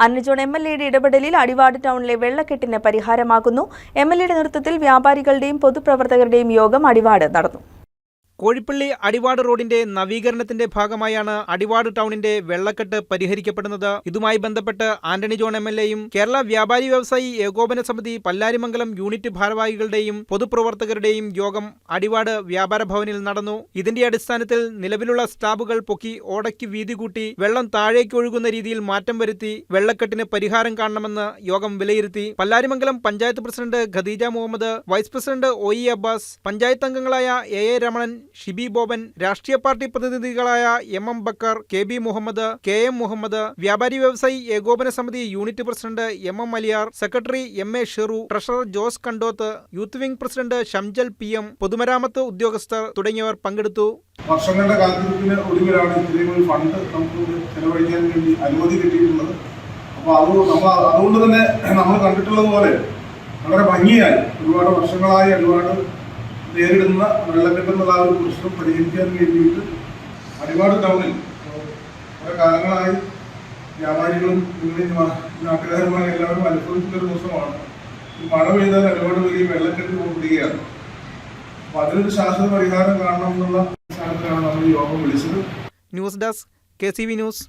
Antony John MLAയുടെ ഇടപെടലിൽ അടിവാട് ടൗണിലെ വെള്ളക്കെട്ടിന് പരിഹാരമാകുന്നു. MLAയുടെ നേതൃത്വത്തിൽ വ്യാപാരികളുടെയും പൊതുപ്രവർത്തകരുടെയും യോഗം അടിവാട് നടന്നു. കോഴിപ്പള്ളി അടിവാട് റോഡിന്റെ നവീകരണത്തിന്റെ ഭാഗമായാണ് അടിവാട് ടൗണിന്റെ വെള്ളക്കെട്ട് പരിഹരിക്കപ്പെടുന്നത്. ഇതുമായി ബന്ധപ്പെട്ട് ആന്റണി ജോൺ MLAയും കേരള വ്യാപാരി വ്യവസായി ഏകോപന സമിതി പല്ലാരിമംഗലം യൂണിറ്റ് ഭാരവാഹികളുടെയും പൊതുപ്രവർത്തകരുടെയും യോഗം അടിവാട് വ്യാപാര ഭവനിൽ നടന്നു. ഇതിന്റെ അടിസ്ഥാനത്തിൽ നിലവിലുള്ള സ്ലാബുകൾ പൊക്കി ഓടയ്ക്ക് വീതി കൂട്ടി വെള്ളം താഴേക്ക് ഒഴുകുന്ന രീതിയിൽ മാറ്റം വരുത്തി വെള്ളക്കെട്ടിന് പരിഹാരം കാണണമെന്ന് യോഗം വിലയിരുത്തി. Pallarimangalam panchayat president Khadeeja Muhammad, vice president OE Abbas, panchayat അംഗങ്ങളായ AA രമണൻ, ഷിബി ബോബൻ, രാഷ്ട്രീയ പാർട്ടി പ്രതിനിധികളായ MM Bakkar, KB Muhammad, KM Muhammad, വ്യാപാരി വ്യവസായി ഏകോപന സമിതി unit president MM Aliyar, secretary MA Sheru, treasurer Jose Kandoth, youth wing president Shamjal PM, പൊതുമരാമത്ത് ഉദ്യോഗസ്ഥർ തുടങ്ങിയവർ പങ്കെടുത്തു. വർഷങ്ങളുടെ കാത്തിരിപ്പിന് ഒടുവിലാണ് ഇത്രയും ഒരു ഫണ്ട് നമുക്ക് ചെലവഴിക്കാൻ വേണ്ടി അനുമതി കിട്ടിയിട്ടുള്ളത്. അപ്പോൾ അതുകൊണ്ട് തന്നെ നമ്മൾ കണ്ടിട്ടുള്ളത് പോലെ വളരെ ഭംഗിയായി ഒരുപാട് വർഷങ്ങളായി ഒരുപാട് നേരിടുന്ന വെള്ളക്കെട്ടെന്നുള്ള ഒരു പ്രശ്നം പരിഹരിക്കാൻ വേണ്ടിയിട്ട് അടിവാട് ടൗണിൽ കുറെ കാലങ്ങളായി വ്യാപാരികളും നാട്ടുകാരുമായി എല്ലാവരും അനുഭവിക്കുന്നൊരു ദിവസമാണ്. ഈ മഴ പെയ്താൽ അടിവാട് വലിയ വെള്ളക്കെട്ട് കൊണ്ടിരിക്കുകയാണ്. അപ്പോൾ അതിനൊരു ശാശ്വത പരിഹാരം കാണണം എന്നുള്ള അടിസ്ഥാനത്തിലാണ് നമ്മൾ യോഗം വിളിച്ചത്. News desk KCV news.